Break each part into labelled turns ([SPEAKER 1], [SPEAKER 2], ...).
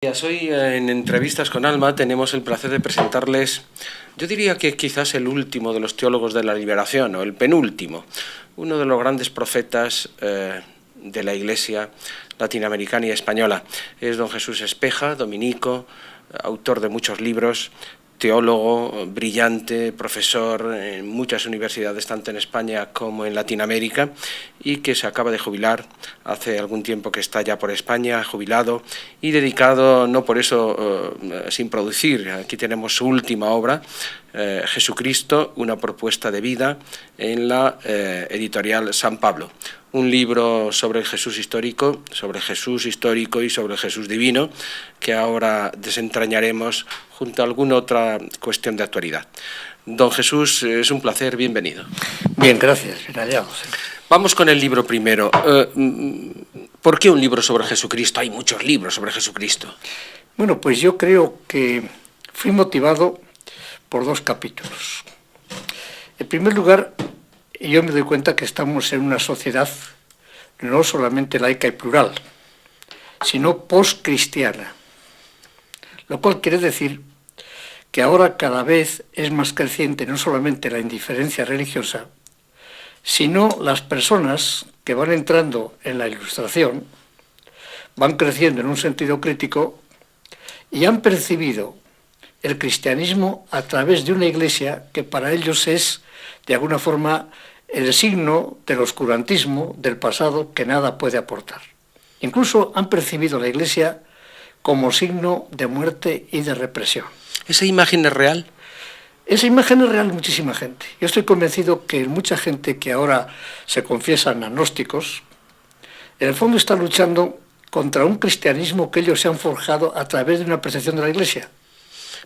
[SPEAKER 1] Hoy en Entrevistas con Alma tenemos el placer de presentarles, yo diría que quizás el último de los teólogos de la liberación, o el penúltimo, uno de los grandes profetas de la Iglesia latinoamericana y española. Es don Jesús Espeja, dominico, autor de muchos libros, teólogo brillante, profesor en muchas universidades, tanto en España como en Latinoamérica, y que se acaba de jubilar hace algún tiempo que está ya por España, jubilado y dedicado, no por eso sin producir. Aquí tenemos su última obra, Jesucristo, una propuesta de vida, en la editorial San Pablo. Un libro sobre el Jesús histórico y sobre el Jesús divino, que ahora desentrañaremos junto a alguna otra cuestión de actualidad. Don Jesús, es un placer, bienvenido.
[SPEAKER 2] Bien, gracias, bien hallados.
[SPEAKER 1] Vamos con el libro primero. ¿Por qué un libro sobre Jesucristo? Hay muchos libros sobre Jesucristo.
[SPEAKER 2] Bueno, pues yo creo que fui motivado por dos capítulos. En primer lugar, yo me doy cuenta que estamos en una sociedad no solamente laica y plural, sino postcristiana, lo cual quiere decir que ahora cada vez es más creciente no solamente la indiferencia religiosa, sino las personas que van entrando en la Ilustración, van creciendo en un sentido crítico y han percibido el cristianismo a través de una iglesia que para ellos es, de alguna forma, el signo del oscurantismo del pasado que nada puede aportar. Incluso han percibido la iglesia como signo de muerte y de represión.
[SPEAKER 1] ¿Esa imagen es real?
[SPEAKER 2] Esa imagen es real en muchísima gente. Yo estoy convencido que mucha gente que ahora se confiesan agnósticos, en el fondo está luchando contra un cristianismo que ellos se han forjado a través de una percepción de la iglesia.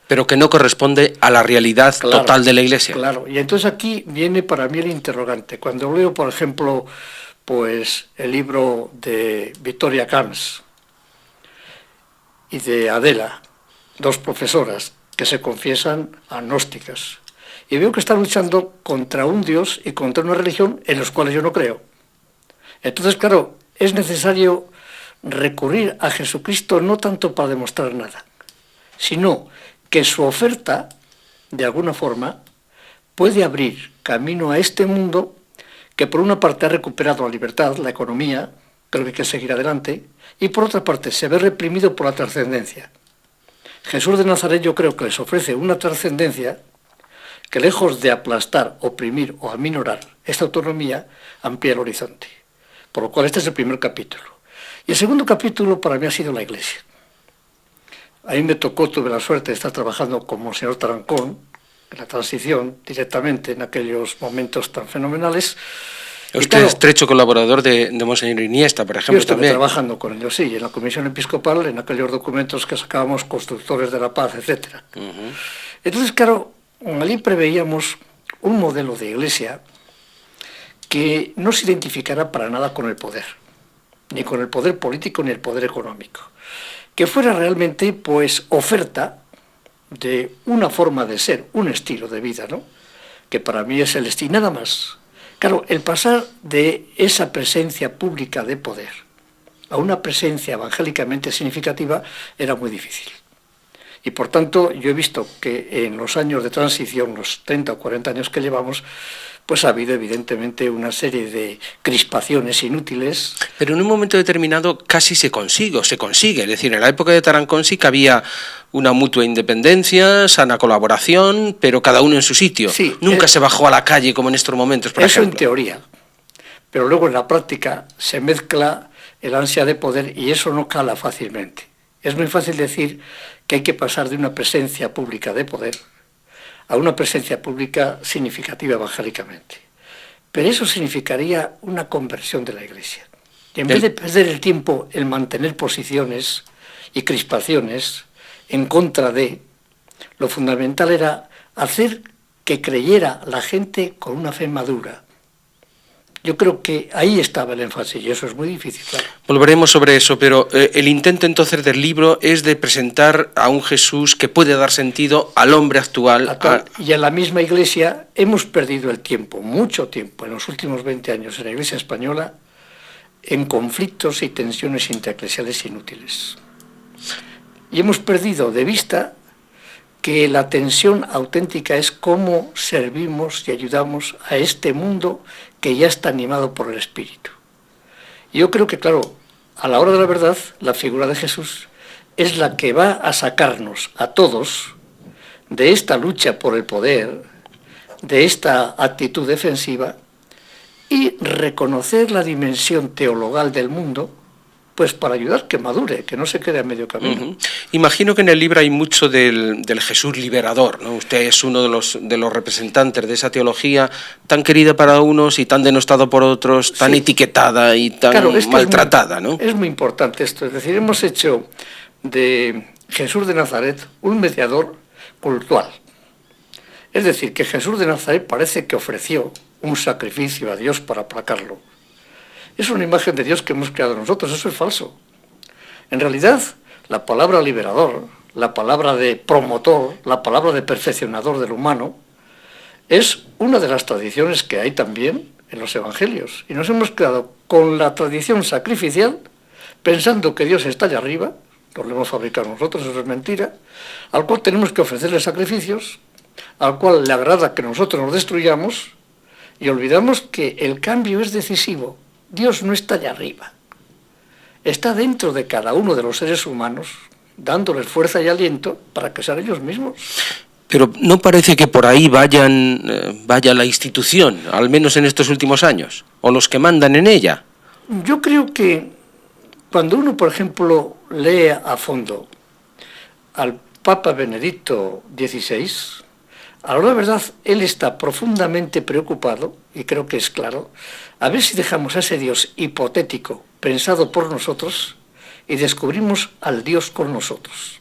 [SPEAKER 1] Pero que no corresponde a la realidad total de la Iglesia.
[SPEAKER 2] Claro, y entonces aquí viene para mí el interrogante. Cuando leo, por ejemplo, pues el libro de Victoria Camps y de Adela, dos profesoras que se confiesan agnósticas, y veo que están luchando contra un Dios y contra una religión en los cuales yo no creo. Entonces, claro, es necesario recurrir a Jesucristo no tanto para demostrar nada, sino que su oferta, de alguna forma, puede abrir camino a este mundo que por una parte ha recuperado la libertad, la economía, creo que hay que seguir adelante, y por otra parte se ve reprimido por la trascendencia. Jesús de Nazaret yo creo que les ofrece una trascendencia que lejos de aplastar, oprimir o aminorar esta autonomía, amplía el horizonte. Por lo cual este es el primer capítulo. Y el segundo capítulo para mí ha sido la Iglesia. A mí me tocó, tuve la suerte de estar trabajando con Monseñor Tarancón, en la transición, directamente en aquellos momentos tan fenomenales.
[SPEAKER 1] Usted claro, es estrecho colaborador de Monseñor Iniesta, por ejemplo.
[SPEAKER 2] Yo estuve
[SPEAKER 1] también
[SPEAKER 2] trabajando con ellos, sí, en la Comisión Episcopal, en aquellos documentos que sacábamos, Constructores de la Paz, etc. Entonces, claro, allí preveíamos un modelo de iglesia que no se identificara para nada con el poder, ni con el poder político ni el poder económico, que fuera realmente, pues, oferta de una forma de ser, un estilo de vida, ¿no? Que para mí es el estilo, nada más. Claro, el pasar de esa presencia pública de poder a una presencia evangélicamente significativa era muy difícil. Y por tanto, yo he visto que en los años de transición, los 30 o 40 años que llevamos, pues ha habido evidentemente una serie de crispaciones inútiles.
[SPEAKER 1] Pero en un momento determinado casi se consigue. Es decir, en la época de Tarancón sí que había una mutua independencia, sana colaboración, pero cada uno en su sitio.
[SPEAKER 2] Sí,
[SPEAKER 1] Nunca se bajó a la calle como en estos momentos, por ejemplo.
[SPEAKER 2] Eso en teoría, pero luego en la práctica se mezcla el ansia de poder y eso no cala fácilmente. Es muy fácil decir que hay que pasar de una presencia pública de poder a una presencia pública significativa evangélicamente. Pero eso significaría una conversión de la Iglesia. Y en vez de perder el tiempo en mantener posiciones y crispaciones en contra de, lo fundamental era hacer que creyera la gente con una fe madura. Yo creo que ahí estaba el énfasis y eso es muy difícil, claro.
[SPEAKER 1] Volveremos sobre eso, pero el intento entonces del libro es de presentar a un Jesús que puede dar sentido al hombre actual.
[SPEAKER 2] Y en la misma Iglesia hemos perdido el tiempo, mucho tiempo, en los últimos 20 años en la Iglesia española, en conflictos y tensiones intereclesiales inútiles. y hemos perdido de vista que la tensión auténtica es cómo servimos y ayudamos a este mundo que ya está animado por el Espíritu. Yo creo que, claro, a la hora de la verdad, la figura de Jesús es la que va a sacarnos a todos de esta lucha por el poder, de esta actitud defensiva, y reconocer la dimensión teologal del mundo, pues para ayudar que madure, que no se quede a medio camino.
[SPEAKER 1] Imagino que en el libro hay mucho del Jesús liberador, ¿no? Usted es uno de los representantes de esa teología tan querida para unos y tan denostado por otros, tan etiquetada y tan maltratada, ¿no?
[SPEAKER 2] Es muy importante esto, es decir, hemos hecho de Jesús de Nazaret un mediador cultural. Es decir, que Jesús de Nazaret parece que ofreció un sacrificio a Dios para aplacarlo. Es una imagen de Dios que hemos creado nosotros, eso es falso. En realidad, la palabra liberador, la palabra de promotor, la palabra de perfeccionador del humano, es una de las tradiciones que hay también en los evangelios. Y nos hemos quedado con la tradición sacrificial, pensando que Dios está allá arriba, nos lo hemos fabricado nosotros, eso es mentira, al cual tenemos que ofrecerle sacrificios, al cual le agrada que nosotros nos destruyamos, y olvidamos que el cambio es decisivo. Dios no está allá arriba, está dentro de cada uno de los seres humanos, dándoles fuerza y aliento para que sean ellos mismos.
[SPEAKER 1] Pero no parece que por ahí vaya la institución, al menos en estos últimos años, o los que mandan en ella.
[SPEAKER 2] Yo creo que cuando uno, por ejemplo, lee a fondo al Papa Benedicto XVI, a la verdad, él está profundamente preocupado, y creo que es claro, a ver si dejamos a ese Dios hipotético, pensado por nosotros, y descubrimos al Dios con nosotros.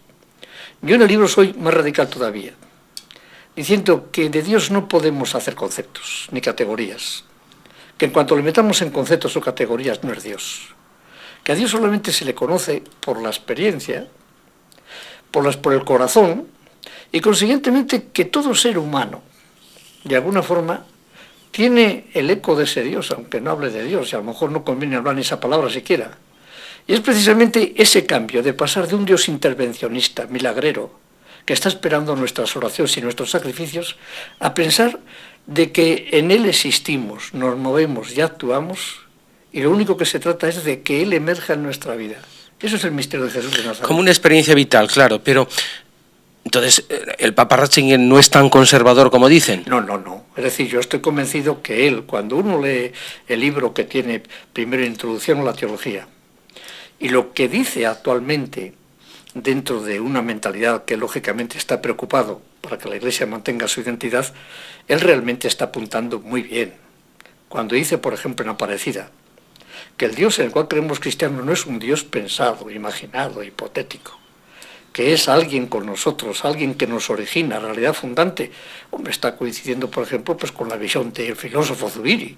[SPEAKER 2] Yo en el libro soy más radical todavía, diciendo que de Dios no podemos hacer conceptos, ni categorías, que en cuanto le metamos en conceptos o categorías no es Dios, que a Dios solamente se le conoce por la experiencia, por el corazón, y consiguientemente que todo ser humano, de alguna forma, tiene el eco de ese Dios, aunque no hable de Dios, y a lo mejor no conviene hablar ni esa palabra siquiera. Y es precisamente ese cambio de pasar de un Dios intervencionista, milagrero, que está esperando nuestras oraciones y nuestros sacrificios, a pensar de que en Él existimos, nos movemos y actuamos, y lo único que se trata es de que Él emerja en nuestra vida. Eso es el misterio de Jesús de Nazaret.
[SPEAKER 1] Como una experiencia vital, claro, pero entonces el Papa Ratzinger no es tan conservador como dicen.
[SPEAKER 2] No. Es decir, yo estoy convencido que él, cuando uno lee el libro que tiene primero Introducción a la Teología, y lo que dice actualmente dentro de una mentalidad que lógicamente está preocupado para que la Iglesia mantenga su identidad, él realmente está apuntando muy bien. Cuando dice, por ejemplo, en Aparecida, que el Dios en el cual creemos cristianos no es un Dios pensado, imaginado, hipotético, que es alguien con nosotros, alguien que nos origina, realidad fundante. Hombre, está coincidiendo, por ejemplo, pues con la visión del filósofo Zubiri.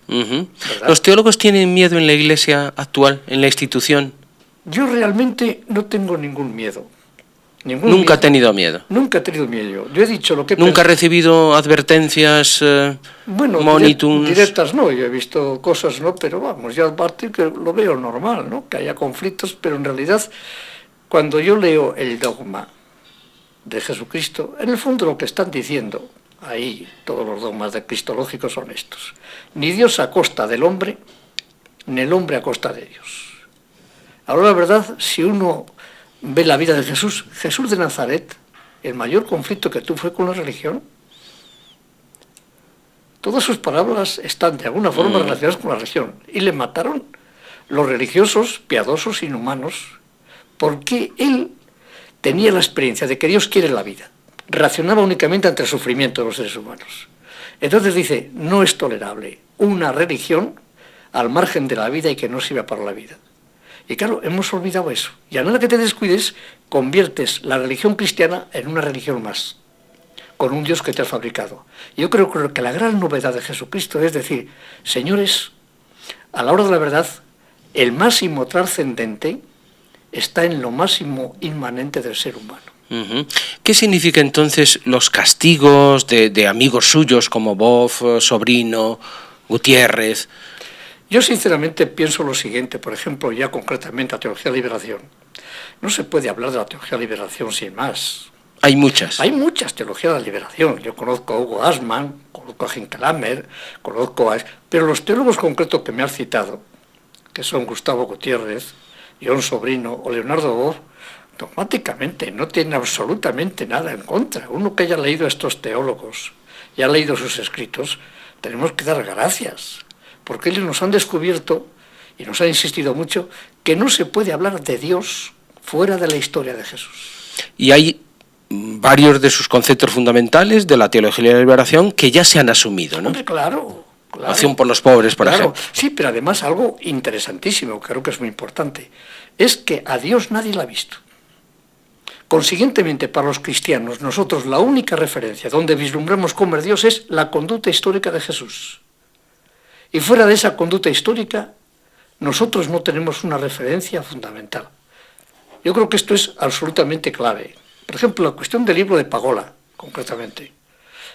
[SPEAKER 1] ¿Los teólogos tienen miedo en la Iglesia actual, en la institución?
[SPEAKER 2] Yo realmente no tengo ningún miedo.
[SPEAKER 1] ¿Nunca ha tenido miedo?
[SPEAKER 2] Nunca he tenido miedo. Yo he dicho lo que...
[SPEAKER 1] ¿Nunca ha recibido advertencias, monitums?
[SPEAKER 2] Directas no, yo he visto cosas, ¿no? Pero vamos, yo aparte que lo veo normal, ¿no? Que haya conflictos, pero en realidad... Cuando yo leo el dogma de Jesucristo, en el fondo lo que están diciendo, ahí todos los dogmas de cristológicos son estos. Ni Dios a costa del hombre, ni el hombre a costa de Dios. Ahora la verdad, si uno ve la vida de Jesús, Jesús de Nazaret, el mayor conflicto que tuvo fue con la religión. Todas sus palabras están de alguna forma relacionadas con la religión. Y le mataron los religiosos, piadosos, inhumanos, porque él tenía la experiencia de que Dios quiere la vida. Reaccionaba únicamente ante el sufrimiento de los seres humanos. Entonces dice, no es tolerable una religión al margen de la vida y que no sirva para la vida. Y claro, hemos olvidado eso. Y a nada que te descuides, conviertes la religión cristiana en una religión más, con un Dios que te has fabricado. Yo creo que la gran novedad de Jesucristo es decir, señores, a la hora de la verdad, el máximo trascendente está en lo máximo inmanente del ser humano.
[SPEAKER 1] ¿Qué significa entonces los castigos de amigos suyos como Boff, Sobrino, Gutiérrez?
[SPEAKER 2] Yo sinceramente pienso lo siguiente, por ejemplo, ya concretamente a Teología de Liberación. No se puede hablar de la teología de la liberación sin más.
[SPEAKER 1] Hay muchas.
[SPEAKER 2] Hay muchas teologías de la liberación. Yo conozco a Hugo Asman, conozco a Hincklhammer, conozco a... Pero los teólogos concretos que me has citado, que son Gustavo Gutiérrez, John Sobrino o Leonardo Boff, dogmáticamente no tienen absolutamente nada en contra. Uno que haya leído a estos teólogos y ha leído sus escritos, tenemos que dar gracias, porque ellos nos han descubierto y nos han insistido mucho que no se puede hablar de Dios fuera de la historia de Jesús.
[SPEAKER 1] Y hay varios de sus conceptos fundamentales de la teología de la liberación que ya se han asumido, ¿no?
[SPEAKER 2] Hombre, claro.
[SPEAKER 1] Acción por los pobres, por ejemplo.
[SPEAKER 2] Sí, pero además algo interesantísimo, creo que es muy importante, es que a Dios nadie la ha visto. Consiguientemente, para los cristianos, nosotros la única referencia donde vislumbramos cómo es Dios es la conducta histórica de Jesús. Y fuera de esa conducta histórica, nosotros no tenemos una referencia fundamental. Yo creo que esto es absolutamente clave. Por ejemplo, la cuestión del libro de Pagola, concretamente.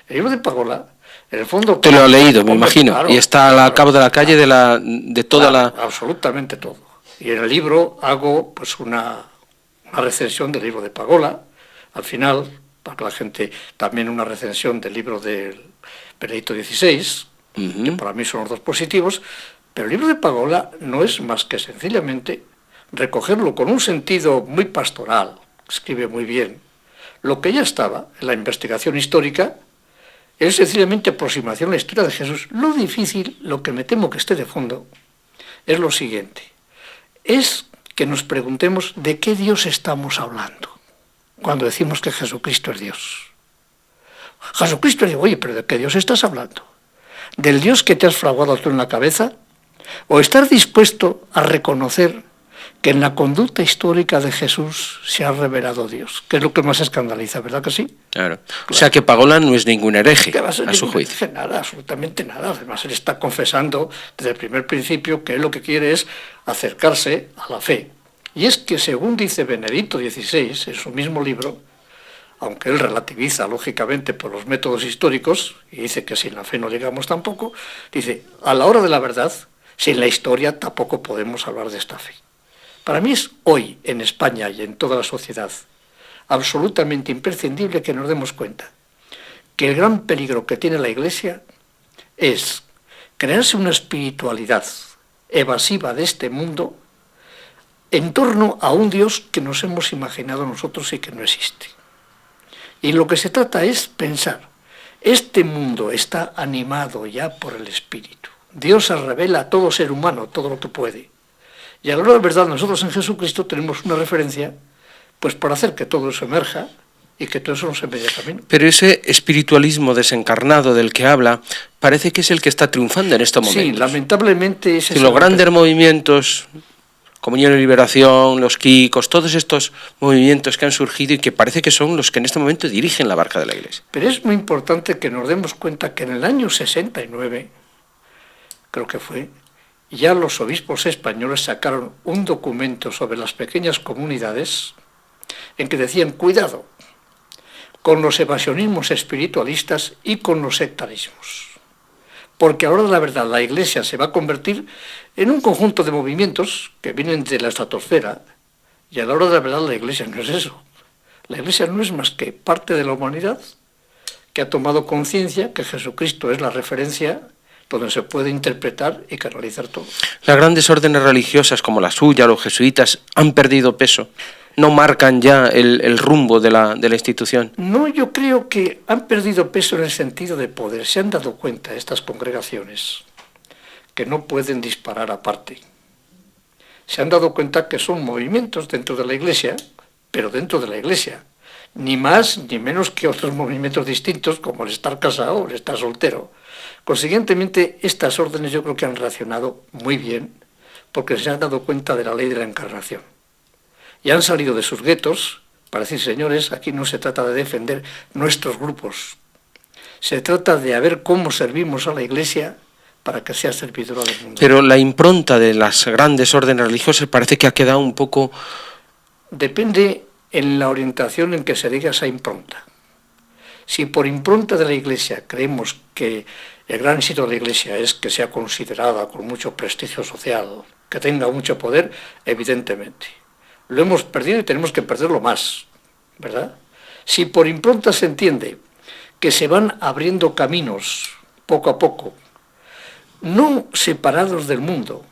[SPEAKER 2] El libro de Pagola, en el fondo...
[SPEAKER 1] Tú lo has leído, me imagino,
[SPEAKER 2] claro,
[SPEAKER 1] y está al cabo de la calle de toda la...
[SPEAKER 2] Absolutamente todo. Y en el libro hago pues una recensión del libro de Pagola, al final, para que la gente, también una recensión del libro del Benedicto XVI, que para mí son los dos positivos, pero el libro de Pagola no es más que sencillamente recogerlo con un sentido muy pastoral, escribe muy bien, lo que ya estaba en la investigación histórica, es sencillamente aproximación a la historia de Jesús. Lo difícil, lo que me temo que esté de fondo, es lo siguiente, es que nos preguntemos de qué Dios estamos hablando cuando decimos que Jesucristo es Dios. Jesucristo es Dios, oye, pero ¿de qué Dios estás hablando? ¿Del Dios que te has fraguado tú en la cabeza? ¿O estás dispuesto a reconocer que en la conducta histórica de Jesús se ha revelado Dios? Que es lo que más escandaliza, ¿verdad que sí?
[SPEAKER 1] Claro. O sea que Pagola no es ningún hereje, a su juicio.
[SPEAKER 2] Nada, absolutamente nada. Además, él está confesando desde el primer principio que él lo que quiere es acercarse a la fe. Y es que, según dice Benedicto XVI, en su mismo libro, aunque él relativiza, lógicamente, por los métodos históricos, y dice que sin la fe no llegamos tampoco, dice, a la hora de la verdad, sin la historia tampoco podemos hablar de esta fe. Para mí es hoy, en España y en toda la sociedad, absolutamente imprescindible que nos demos cuenta que el gran peligro que tiene la Iglesia es crearse una espiritualidad evasiva de este mundo en torno a un Dios que nos hemos imaginado nosotros y que no existe. Y lo que se trata es pensar, este mundo está animado ya por el Espíritu. Dios se revela a todo ser humano, todo lo que puede. Y a la hora de verdad, nosotros en Jesucristo tenemos una referencia pues para hacer que todo eso emerja y que todo eso no se vaya camino.
[SPEAKER 1] Pero ese espiritualismo desencarnado del que habla parece que es el que está triunfando en estos momentos.
[SPEAKER 2] Sí, lamentablemente ese es
[SPEAKER 1] los grandes movimientos, Comunión y Liberación, los Kikos, todos estos movimientos que han surgido y que parece que son los que en este momento dirigen la barca de la Iglesia.
[SPEAKER 2] Pero es muy importante que nos demos cuenta que en el año 69, creo que fue, ya los obispos españoles sacaron un documento sobre las pequeñas comunidades en que decían, cuidado con los evasionismos espiritualistas y con los sectarismos. Porque a la hora de la verdad la Iglesia se va a convertir en un conjunto de movimientos que vienen de la estratosfera, y a la hora de la verdad la Iglesia no es eso. La Iglesia no es más que parte de la humanidad que ha tomado conciencia que Jesucristo es la referencia donde se puede interpretar y canalizar todo.
[SPEAKER 1] Las grandes órdenes religiosas como la suya, los jesuitas, han perdido peso. No marcan ya el rumbo de la institución.
[SPEAKER 2] No, yo creo que han perdido peso en el sentido de poder. Se han dado cuenta estas congregaciones que no pueden disparar aparte. Se han dado cuenta que son movimientos dentro de la Iglesia, pero dentro de la Iglesia. Ni más ni menos que otros movimientos distintos como el estar casado o el estar soltero. Consiguientemente, estas órdenes yo creo que han reaccionado muy bien porque se han dado cuenta de la ley de la encarnación. Y han salido de sus guetos para decir, señores, aquí no se trata de defender nuestros grupos. Se trata de ver cómo servimos a la Iglesia para que sea servidora del mundo.
[SPEAKER 1] Pero la impronta de las grandes órdenes religiosas parece que ha quedado un poco...
[SPEAKER 2] Depende en la orientación en que se diga esa impronta. Si por impronta de la Iglesia creemos que el gran éxito de la Iglesia es que sea considerada con mucho prestigio social, que tenga mucho poder, evidentemente. lo hemos perdido y tenemos que perderlo más, ¿verdad? Si por impronta se entiende que se van abriendo caminos poco a poco, no separados del mundo,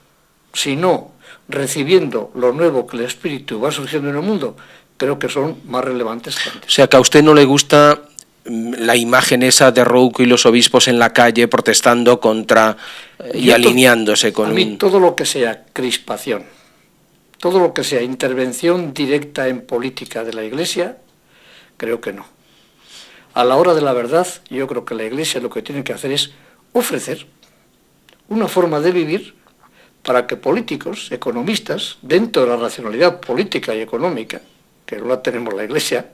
[SPEAKER 2] sino recibiendo lo nuevo que el espíritu va surgiendo en el mundo, creo que son más relevantes que antes.
[SPEAKER 1] O sea, que a usted no le gusta la imagen esa de Rouco y los obispos en la calle protestando contra y alineándose con...
[SPEAKER 2] A mí todo lo que sea crispación, todo lo que sea intervención directa en política de la Iglesia, creo que no. A la hora de la verdad, yo creo que la Iglesia lo que tiene que hacer es ofrecer una forma de vivir para que políticos, economistas, dentro de la racionalidad política y económica, que no la tenemos la Iglesia,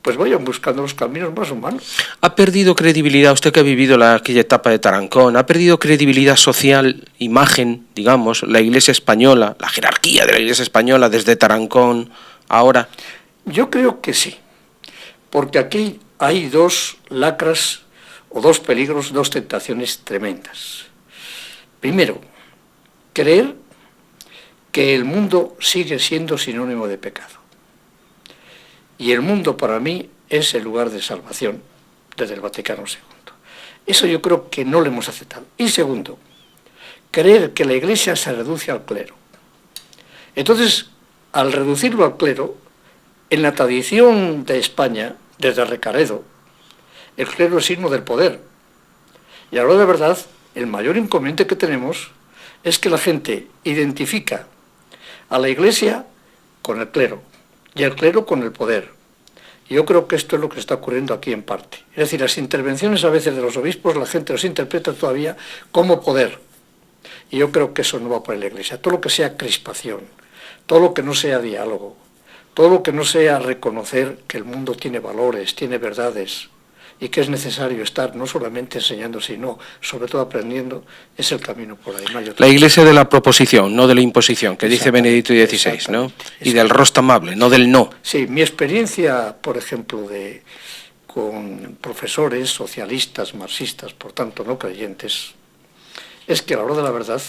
[SPEAKER 2] pues vayan buscando los caminos más humanos.
[SPEAKER 1] ¿Ha perdido credibilidad, usted que ha vivido aquella etapa de Tarancón, ha perdido credibilidad social, imagen, digamos, la Iglesia española, la jerarquía de la Iglesia española desde Tarancón ahora?
[SPEAKER 2] Yo creo que sí, porque aquí hay dos lacras o dos peligros, dos tentaciones tremendas. Primero, creer que el mundo sigue siendo sinónimo de pecado. Y el mundo para mí es el lugar de salvación desde el Vaticano II. Eso yo creo que no lo hemos aceptado. Y segundo, creer que la Iglesia se reduce al clero. Entonces, al reducirlo al clero, en la tradición de España, desde Recaredo, el clero es signo del poder. Y a la hora de verdad, el mayor inconveniente que tenemos es que la gente identifica a la Iglesia con el clero y el clero con el poder. Yo creo que esto es lo que está ocurriendo aquí en parte. Es decir, las intervenciones a veces de los obispos, la gente los interpreta todavía como poder. Y yo creo que eso no va por la Iglesia. Todo lo que sea crispación, todo lo que no sea diálogo, todo lo que no sea reconocer que el mundo tiene valores, tiene verdades, y que es necesario estar no solamente enseñando, sino sobre todo aprendiendo, es el camino por ahí.
[SPEAKER 1] La Iglesia de la proposición, no de la imposición, que dice Benedicto XVI, ¿no? Y del rostro amable, no del no.
[SPEAKER 2] Sí, mi experiencia, por ejemplo, con profesores socialistas, marxistas, por tanto no creyentes, es que a la hora de la verdad,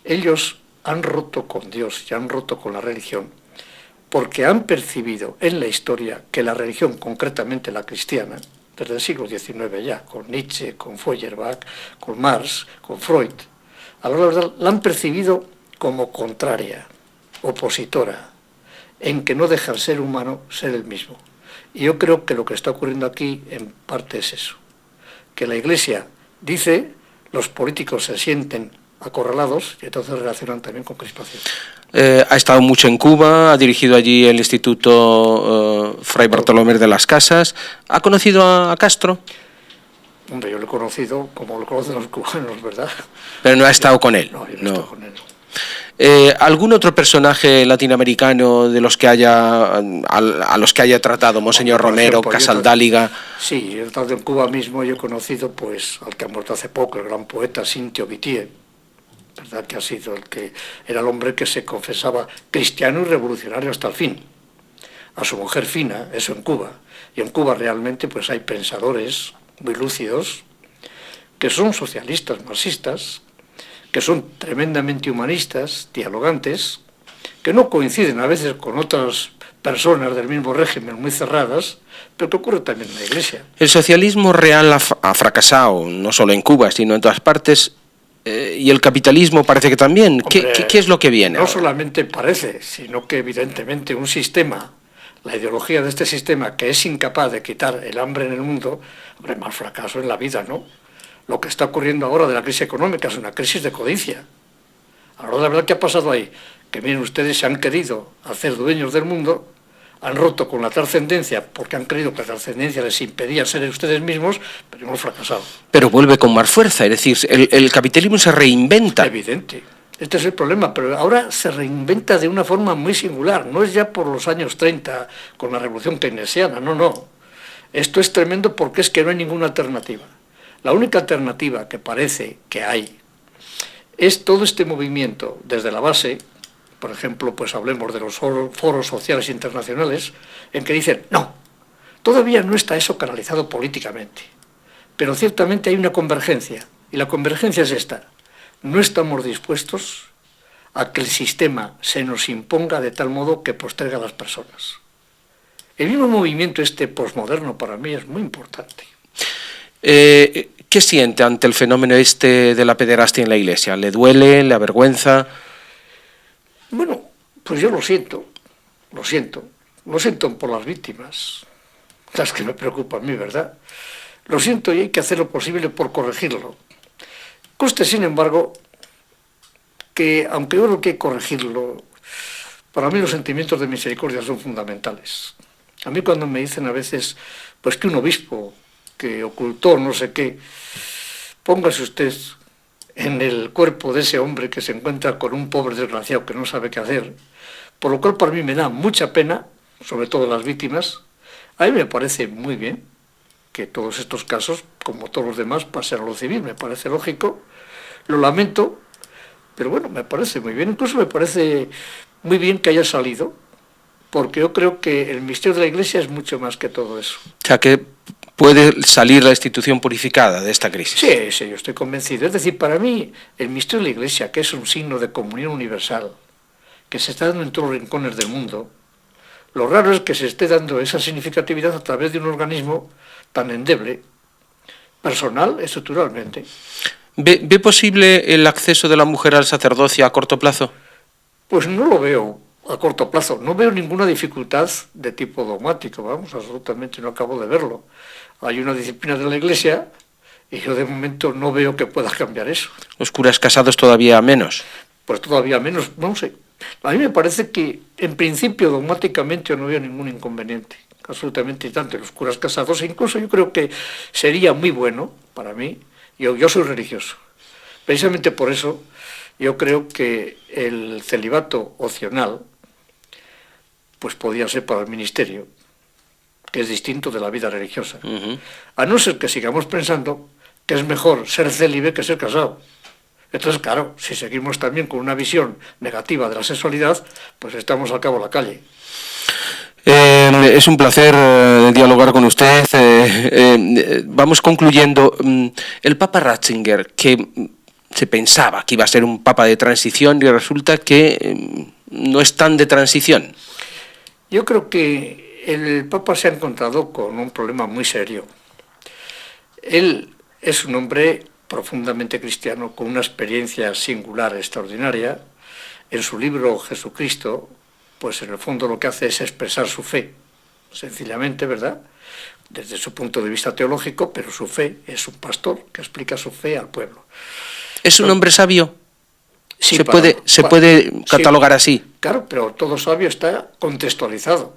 [SPEAKER 2] ellos han roto con Dios y han roto con la religión, porque han percibido en la historia que la religión, concretamente la cristiana, desde el siglo XIX ya, con Nietzsche, con Feuerbach, con Marx, con Freud, a la verdad la han percibido como contraria, opositora, en que no deja al ser humano ser el mismo. Y yo creo que lo que está ocurriendo aquí en parte es eso, que la Iglesia dice, los políticos se sienten acorralados y entonces relacionan también con crispación.
[SPEAKER 1] Ha estado mucho en Cuba, ha dirigido allí el Instituto Fray Bartolomé de las Casas. ¿Ha conocido a Castro?
[SPEAKER 2] Hombre, yo lo he conocido como lo conocen los cubanos, ¿verdad?
[SPEAKER 1] Pero no ha estado con él.
[SPEAKER 2] No, yo no he estado con él.
[SPEAKER 1] ¿Algún otro personaje latinoamericano de los que a los que haya tratado, Monseñor Romero, Casaldáliga?
[SPEAKER 2] Sí, yo he estado en Cuba mismo y he conocido pues al que ha muerto hace poco, el gran poeta Sintio Vitier, ¿verdad? Que ha sido era el hombre que se confesaba cristiano y revolucionario hasta el fin. A su mujer Fina, eso en Cuba. Y en Cuba realmente pues hay pensadores muy lúcidos que son socialistas, marxistas, que son tremendamente humanistas, dialogantes, que no coinciden a veces con otras personas del mismo régimen muy cerradas, pero que ocurre también en la Iglesia.
[SPEAKER 1] El socialismo real ha fracasado, no solo en Cuba, sino en todas partes, y el capitalismo parece que también.
[SPEAKER 2] Hombre,
[SPEAKER 1] ¿Qué es lo que viene
[SPEAKER 2] No
[SPEAKER 1] ahora?
[SPEAKER 2] solamente parece, sino que evidentemente un sistema, la ideología de este sistema, que es incapaz de quitar el hambre en el mundo, hombre, más fracaso en la vida, ¿no? Lo que está ocurriendo ahora de la crisis económica es una crisis de codicia. Ahora, la verdad, ¿qué ha pasado ahí? Que miren, ustedes se han querido hacer dueños del mundo, han roto con la trascendencia porque han creído que la trascendencia les impedía ser ustedes mismos, pero hemos fracasado.
[SPEAKER 1] Pero vuelve con más fuerza, es decir, el capitalismo se reinventa.
[SPEAKER 2] Evidente. Este es el problema, pero ahora se reinventa de una forma muy singular. No es ya por los años 30 con la revolución keynesiana, no. Esto es tremendo porque es que no hay ninguna alternativa. La única alternativa que parece que hay es todo este movimiento desde la base. Por ejemplo, pues hablemos de los foros sociales internacionales, en que dicen, no, todavía no está eso canalizado políticamente, pero ciertamente hay una convergencia, y la convergencia es esta: no estamos dispuestos a que el sistema se nos imponga de tal modo que posterga a las personas. El mismo movimiento posmoderno para mí es muy importante.
[SPEAKER 1] ¿Qué siente ante el fenómeno de la pederastia en la Iglesia? ¿Le duele? ¿Le avergüenza?
[SPEAKER 2] Bueno, pues yo lo siento por las víctimas, las que me preocupan a mí, ¿verdad? Lo siento y hay que hacer lo posible por corregirlo. Conste, sin embargo, que aunque yo creo que hay que corregirlo, para mí los sentimientos de misericordia son fundamentales. A mí cuando me dicen a veces, pues que un obispo que ocultó no sé qué, póngase usted en el cuerpo de ese hombre que se encuentra con un pobre desgraciado que no sabe qué hacer, por lo cual para mí me da mucha pena, sobre todo las víctimas. A mí me parece muy bien que todos estos casos, como todos los demás, pasen a lo civil, me parece lógico, lo lamento, pero bueno, me parece muy bien, incluso me parece muy bien que haya salido, porque yo creo que el misterio de la Iglesia es mucho más que todo eso.
[SPEAKER 1] O sea, que puede salir la institución purificada de esta crisis.
[SPEAKER 2] Sí, yo estoy convencido. Es decir, para mí, el misterio de la Iglesia, que es un signo de comunión universal, que se está dando en todos los rincones del mundo, lo raro es que se esté dando esa significatividad a través de un organismo tan endeble, personal, estructuralmente.
[SPEAKER 1] ¿Ve posible el acceso de la mujer al sacerdocio a corto plazo?
[SPEAKER 2] Pues no lo veo a corto plazo. No veo ninguna dificultad de tipo dogmático, vamos, absolutamente no acabo de verlo. Hay una disciplina de la Iglesia y yo de momento no veo que pueda cambiar eso.
[SPEAKER 1] ¿Los curas casados todavía menos?
[SPEAKER 2] Pues todavía menos, no sé. A mí me parece que en principio dogmáticamente yo no veo ningún inconveniente, absolutamente tanto los curas casados, e incluso yo creo que sería muy bueno para mí. Yo soy religioso. Precisamente por eso yo creo que el celibato opcional pues podía ser para el ministerio, que es distinto de la vida religiosa. A no ser que sigamos pensando que es mejor ser célibe que ser casado. Entonces, claro, si seguimos también con una visión negativa de la sexualidad, pues estamos al cabo de la calle.
[SPEAKER 1] Es un placer dialogar con usted. Vamos concluyendo. El Papa Ratzinger, que se pensaba que iba a ser un Papa de transición y resulta que no es tan de transición.
[SPEAKER 2] Yo creo que el Papa se ha encontrado con un problema muy serio. Él es un hombre profundamente cristiano, con una experiencia singular, extraordinaria. En su libro Jesucristo, pues en el fondo lo que hace es expresar su fe, sencillamente, ¿verdad?, desde su punto de vista teológico, pero su fe es un pastor que explica su fe al pueblo. ¿Es un hombre sabio? Sí, se puede catalogar así. Claro, pero todo sabio está contextualizado.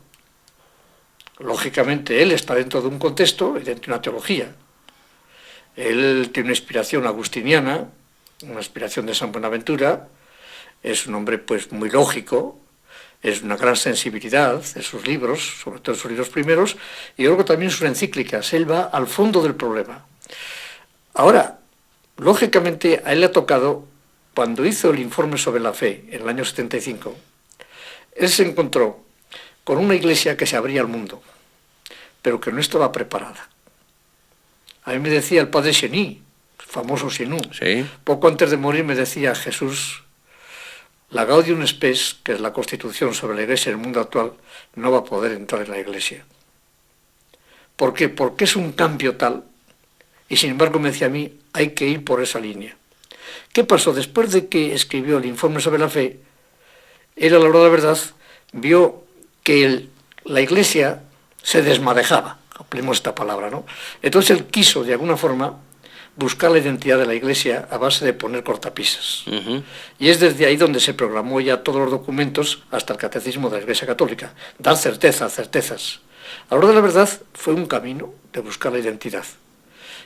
[SPEAKER 2] Lógicamente, él está dentro de un contexto y dentro de una teología. Él tiene una inspiración agustiniana, una inspiración de San Buenaventura, es un hombre pues muy lógico, es una gran sensibilidad de sus libros, sobre todo sus libros primeros, y luego también sus encíclicas. Él va al fondo del problema. Ahora, lógicamente, a él le ha tocado, cuando hizo el informe sobre la fe, en el año 75, él se encontró con una iglesia que se abría al mundo, pero que no estaba preparada. A mí me decía el padre Cheny, el famoso Chenú, sí, poco antes de morir me decía: Jesús, la Gaudium Spes, que es la Constitución sobre la Iglesia en el mundo actual, no va a poder entrar en la Iglesia. ¿Por qué? Porque es un cambio tal, y sin embargo me decía a mí, hay que ir por esa línea. ¿Qué pasó? Después de que escribió el informe sobre la fe, él a la hora de la verdad vio que la Iglesia se desmadejaba, hablemos esta palabra, ¿no? Entonces él quiso, de alguna forma, buscar la identidad de la Iglesia a base de poner cortapisas. Y es desde ahí donde se programó ya todos los documentos hasta el Catecismo de la Iglesia Católica. Dar certezas. A la hora de la verdad fue un camino de buscar la identidad.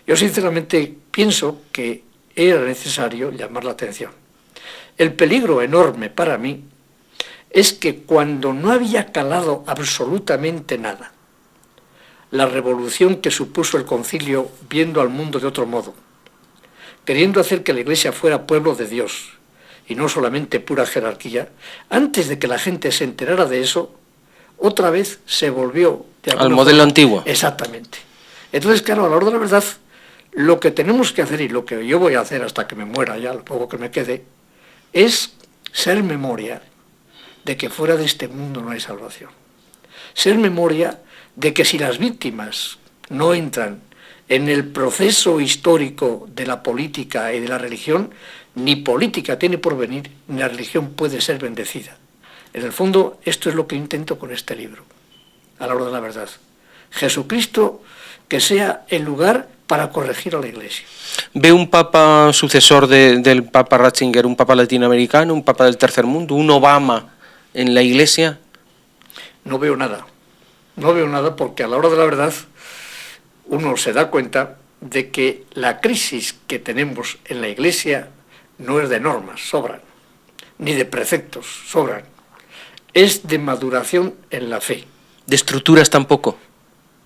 [SPEAKER 2] Yo sinceramente pienso que era necesario llamar la atención. El peligro enorme para mí es que cuando no había calado absolutamente nada, la revolución que supuso el concilio viendo al mundo de otro modo, queriendo hacer que la Iglesia fuera pueblo de Dios y no solamente pura jerarquía, antes de que la gente se enterara de eso, otra vez se volvió
[SPEAKER 1] al modelo antiguo.
[SPEAKER 2] Exactamente. Entonces, claro, a la hora de la verdad, lo que tenemos que hacer y lo que yo voy a hacer hasta que me muera ya, lo poco que me quede, es Ser memoria de que fuera de este mundo no hay salvación. Ser memoria de que si las víctimas no entran en el proceso histórico de la política y de la religión, ni política tiene por venir, ni la religión puede ser bendecida. En el fondo, esto es lo que intento con este libro, a la hora de la verdad. Jesucristo que sea el lugar para corregir a la Iglesia.
[SPEAKER 1] ¿Ve un papa sucesor del Papa Ratzinger, un papa latinoamericano, un papa del tercer mundo, un Obama en la Iglesia?
[SPEAKER 2] No veo nada. No veo nada porque a la hora de la verdad uno se da cuenta de que la crisis que tenemos en la Iglesia no es de normas, sobran, ni de preceptos, sobran. Es de maduración en la fe.
[SPEAKER 1] ¿De estructuras tampoco?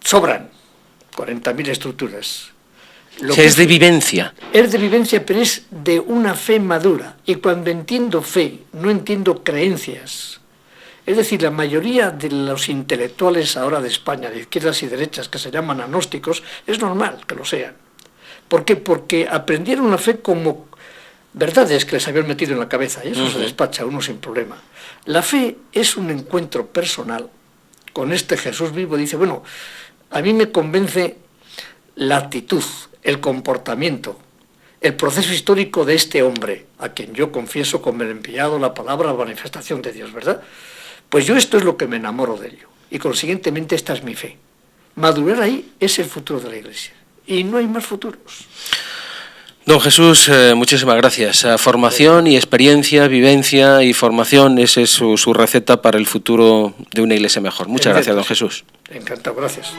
[SPEAKER 2] Sobran 40.000 estructuras.
[SPEAKER 1] Es de vivencia.
[SPEAKER 2] Es de vivencia, pero es de una fe madura. Y cuando entiendo fe, no entiendo creencias. Es decir, la mayoría de los intelectuales ahora de España, de izquierdas y derechas, que se llaman agnósticos, es normal que lo sean. ¿Por qué? Porque aprendieron la fe como verdades que les habían metido en la cabeza, y eso se despacha a uno sin problema. La fe es un encuentro personal con este Jesús vivo. Dice, bueno, a mí me convence la actitud, el comportamiento, el proceso histórico de este hombre, a quien yo confieso como el enviado, la palabra, la manifestación de Dios, ¿verdad? Pues yo esto es lo que me enamoro de ello, y consiguientemente esta es mi fe. Madurar ahí es el futuro de la Iglesia, y no hay más futuros.
[SPEAKER 1] Don Jesús, muchísimas gracias. Formación y experiencia, vivencia y formación, esa es su receta para el futuro de una Iglesia mejor. Muchas gracias, don Jesús.
[SPEAKER 2] Encantado, gracias.